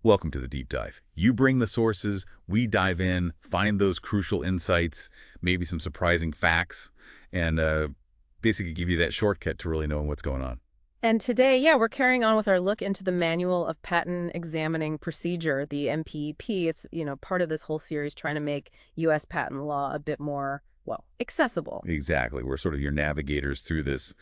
Welcome to the deep dive. You bring the sources, we dive in, find those crucial insights, maybe some surprising facts, and basically give you that shortcut to really knowing what's going on. And today, yeah, we're carrying on with our look into the Manual of Patent Examining Procedure, the MPEP. It's, part of this whole series trying to make U.S. patent law a bit more, well, accessible. Exactly. We're sort of your navigators through this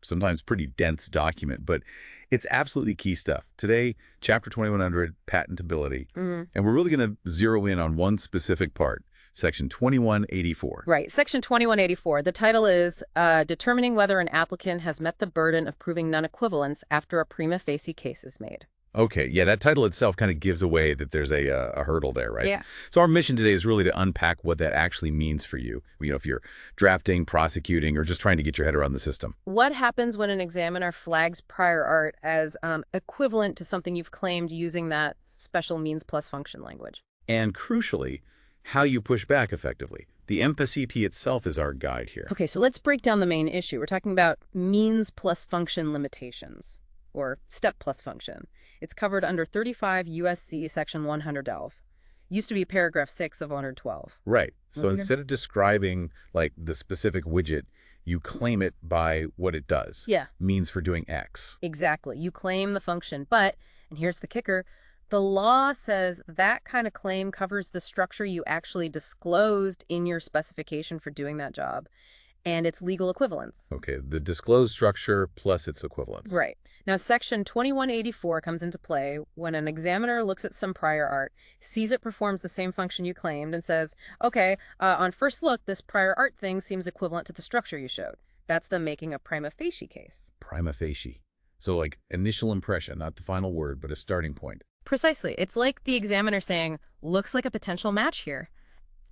sometimes pretty dense document, but it's absolutely key stuff. Today, Chapter 2100, patentability, and we're really going to zero in on one specific part, Section 2184. Right. Section 2184. The title is Determining Whether an Applicant Has Met the Burden of Proving Non-Equivalence After a Prima Facie Case is Made. Okay, yeah, that title itself kind of gives away that there's a hurdle there, right? Yeah. So our mission today is really to unpack what that actually means for you. If you're drafting, prosecuting, or just trying to get your head around the system. What happens when an examiner flags prior art as equivalent to something you've claimed using that special means plus function language? And crucially, how you push back effectively. The MPEP itself is our guide here. Okay, so let's break down the main issue. We're talking about means plus function limitations, or step plus function. It's covered under 35 U.S.C. Section 100 Used to be paragraph 6 of 112. Right. So instead of describing like the specific widget, you claim it by what it does. Yeah. Means for doing X. Exactly. You claim the function, but, and here's the kicker, the law says that kind of claim covers the structure you actually disclosed in your specification for doing that job and its legal equivalence. Okay, the disclosed structure plus its equivalence. Right. Now, Section 2184 comes into play when an examiner looks at some prior art, sees it performs the same function you claimed, and says, okay, on first look, this prior art thing seems equivalent to the structure you showed. That's them making a prima facie case. Prima facie. So like initial impression, not the final word, but a starting point. Precisely. It's like the examiner saying, looks like a potential match here.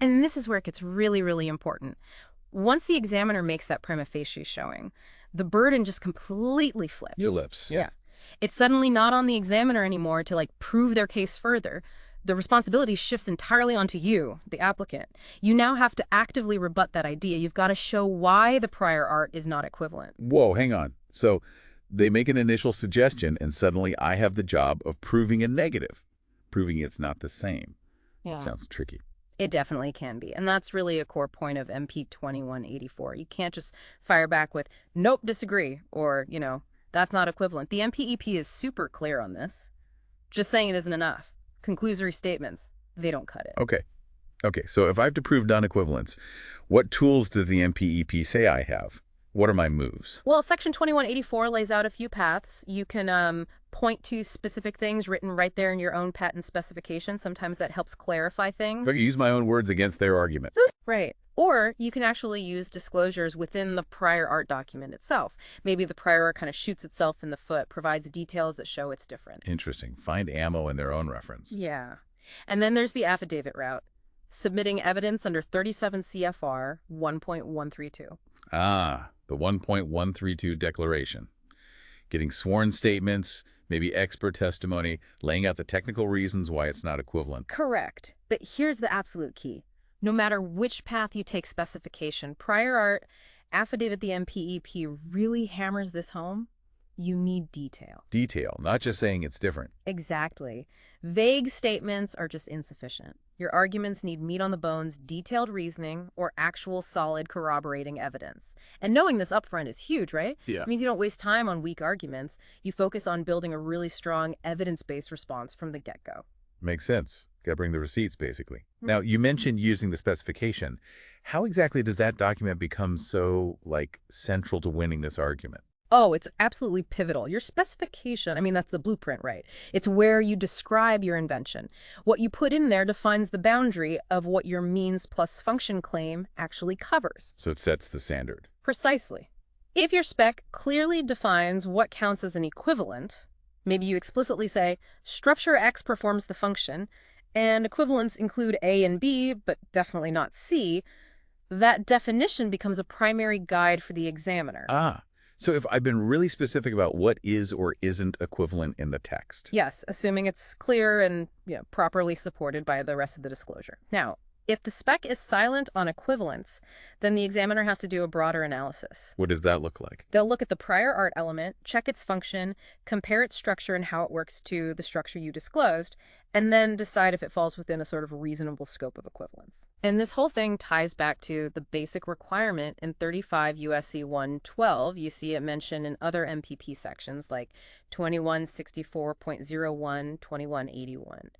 And this is where it gets really, really important. Once the examiner makes that prima facie showing, the burden just completely flips. Your lips. Yeah. It's suddenly not on the examiner anymore to prove their case further. The responsibility shifts entirely onto you, the applicant. You now have to actively rebut that idea. You've got to show why the prior art is not equivalent. Whoa, hang on. So they make an initial suggestion, and suddenly I have the job of proving a negative, proving it's not the same. Yeah. Sounds tricky. It definitely can be. And that's really a core point of MP 2184. You can't just fire back with, nope, disagree, or, that's not equivalent. The MPEP is super clear on this. Just saying it isn't enough. Conclusory statements, they don't cut it. Okay, so if I have to prove non-equivalence, what tools does the MPEP say I have? What are my moves? Well, Section 2184 lays out a few paths. You can point to specific things written right there in your own patent specification. Sometimes that helps clarify things. I can use my own words against their argument. Right. Or you can actually use disclosures within the prior art document itself. Maybe the prior art kind of shoots itself in the foot, provides details that show it's different. Interesting. Find ammo in their own reference. Yeah. And then there's the affidavit route, submitting evidence under 37 CFR 1.132. Ah, the 1.132 declaration. Getting sworn statements, maybe expert testimony, laying out the technical reasons why it's not equivalent. Correct. But here's the absolute key. No matter which path you take specification, prior art, affidavit, the MPEP really hammers this home. You need detail. Detail, not just saying it's different. Exactly. Vague statements are just insufficient. Your arguments need meat on the bones, detailed reasoning, or actual solid corroborating evidence. And knowing this upfront is huge, right? Yeah. It means you don't waste time on weak arguments. You focus on building a really strong evidence-based response from the get-go. Makes sense. Got to bring the receipts, basically. Now, you mentioned using the specification. How exactly does that document become so, central to winning this argument? Oh, it's absolutely pivotal. Your specification, that's the blueprint, right? It's where you describe your invention. What you put in there defines the boundary of what your means plus function claim actually covers. So it sets the standard. Precisely. If your spec clearly defines what counts as an equivalent, maybe you explicitly say, structure X performs the function, and equivalents include A and B, but definitely not C, that definition becomes a primary guide for the examiner. Ah. So if I've been really specific about what is or isn't equivalent in the text. Yes, assuming it's clear and properly supported by the rest of the disclosure. Now, If the spec is silent on equivalence, then the examiner has to do a broader analysis. What does that look like? They'll look at the prior art element, check its function, compare its structure and how it works to the structure you disclosed, and then decide if it falls within a sort of reasonable scope of equivalence. And this whole thing ties back to the basic requirement in 35 U.S.C. 112. You see it mentioned in other MPP sections like 2164.01, 2181.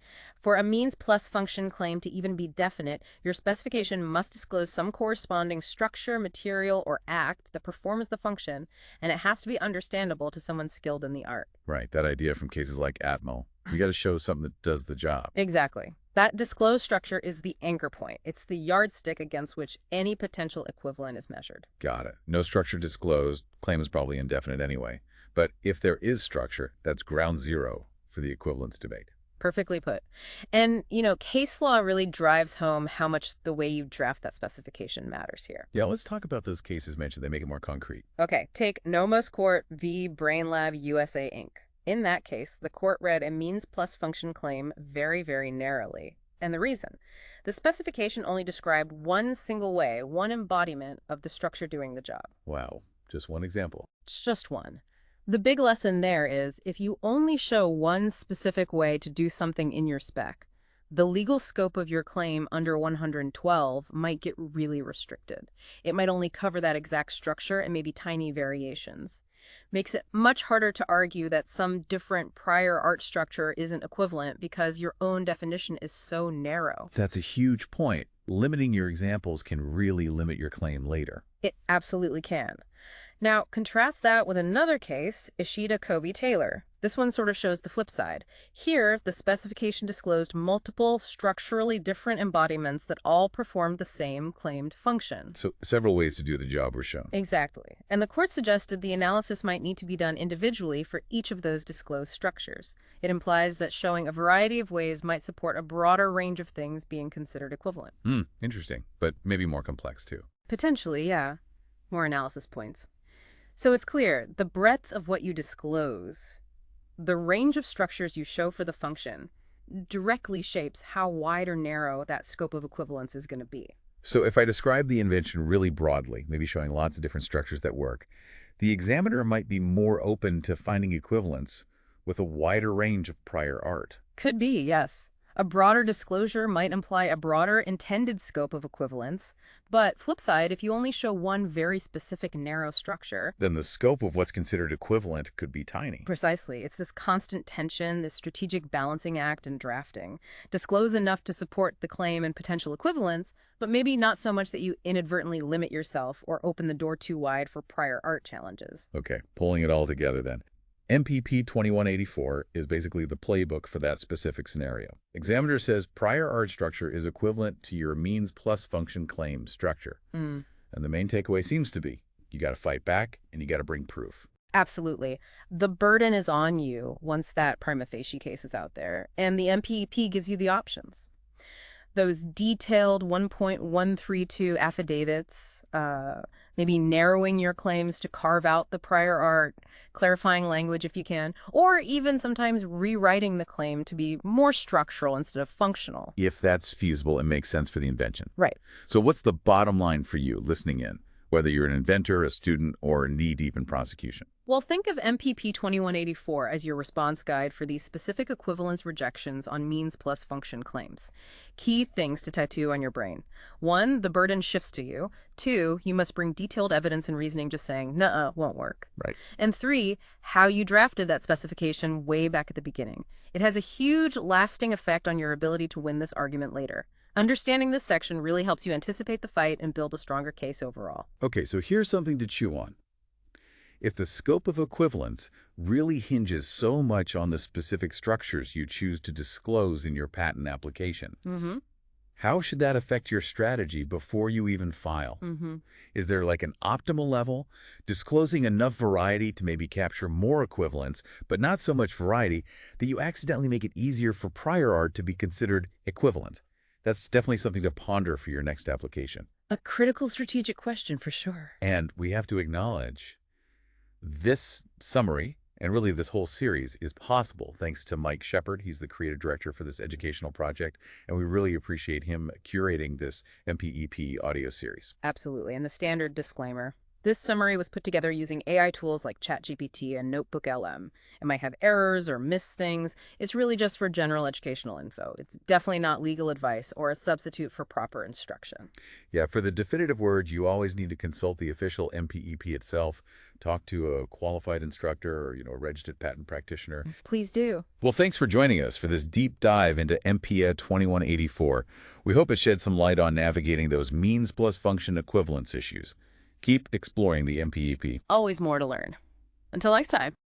For a means plus function claim to even be definite, your specification must disclose some corresponding structure, material, or act that performs the function, and it has to be understandable to someone skilled in the art. Right, that idea from cases like Atmo. You got to show something that does the job. Exactly. That disclosed structure is the anchor point. It's the yardstick against which any potential equivalent is measured. Got it. No structure disclosed. Claim is probably indefinite anyway. But if there is structure, that's ground zero for the equivalence debate. Perfectly put. And, case law really drives home how much the way you draft that specification matters here. Yeah, let's talk about those cases mentioned. They make it more concrete. Okay, take Nomos Court v. BrainLab USA, Inc. In that case, the court read a means plus function claim very, very narrowly. And the reason? The specification only described one single way, one embodiment of the structure doing the job. Wow. Just one example. It's just one. The big lesson there is if you only show one specific way to do something in your spec, the legal scope of your claim under 112 might get really restricted. It might only cover that exact structure and maybe tiny variations. Makes it much harder to argue that some different prior art structure isn't equivalent because your own definition is so narrow. That's a huge point. Limiting your examples can really limit your claim later. It absolutely can. Now, contrast that with another case, Ishida Kobe Taylor. This one sort of shows the flip side. Here, the specification disclosed multiple structurally different embodiments that all performed the same claimed function. So several ways to do the job were shown. Exactly. And the court suggested the analysis might need to be done individually for each of those disclosed structures. It implies that showing a variety of ways might support a broader range of things being considered equivalent. Interesting, but maybe more complex too. Potentially, yeah. More analysis points. So it's clear, the breadth of what you disclose, the range of structures you show for the function, directly shapes how wide or narrow that scope of equivalence is going to be. So if I describe the invention really broadly, maybe showing lots of different structures that work, the examiner might be more open to finding equivalence with a wider range of prior art. Could be, yes. A broader disclosure might imply a broader intended scope of equivalence, but flip side, if you only show one very specific narrow structure, then the scope of what's considered equivalent could be tiny. Precisely. It's this constant tension, this strategic balancing act in drafting. Disclose enough to support the claim and potential equivalence, but maybe not so much that you inadvertently limit yourself or open the door too wide for prior art challenges. Okay, pulling it all together then. MPP 2184 is basically the playbook for that specific scenario. Examiner says prior art structure is equivalent to your means plus function claim structure. And the main takeaway seems to be, you got to fight back and you got to bring proof. Absolutely. The burden is on you once that Prima Facie case is out there, and the MPEP gives you the options. Those detailed 1.132 affidavits, maybe narrowing your claims to carve out the prior art, clarifying language if you can, or even sometimes rewriting the claim to be more structural instead of functional. If that's feasible and makes sense for the invention. Right. So what's the bottom line for you listening in, whether you're an inventor, a student, or knee-deep in prosecution? Well, think of MPP 2184 as your response guide for these specific equivalence rejections on means plus function claims. Key things to tattoo on your brain. 1, the burden shifts to you. 2, you must bring detailed evidence and reasoning just saying, nuh-uh, won't work. Right. And 3, how you drafted that specification way back at the beginning. It has a huge lasting effect on your ability to win this argument later. Understanding this section really helps you anticipate the fight and build a stronger case overall. Okay, so here's something to chew on. If the scope of equivalence really hinges so much on the specific structures you choose to disclose in your patent application, how should that affect your strategy before you even file? Is there like an optimal level, disclosing enough variety to maybe capture more equivalence, but not so much variety that you accidentally make it easier for prior art to be considered equivalent? That's definitely something to ponder for your next application. A critical strategic question for sure. And we have to acknowledge this summary And really, this whole series is possible thanks to Mike Shepard. He's the creative director for this educational project, and we really appreciate him curating this MPEP audio series. Absolutely. And the standard disclaimer. This summary was put together using AI tools like ChatGPT and Notebook LM. It might have errors or miss things. It's really just for general educational info. It's definitely not legal advice or a substitute for proper instruction. Yeah, for the definitive word, you always need to consult the official MPEP itself, talk to a qualified instructor or, a registered patent practitioner. Please do. Well, thanks for joining us for this deep dive into MPEA 2184. We hope it sheds some light on navigating those means plus function equivalence issues. Keep exploring the MPEP. Always more to learn. Until next time.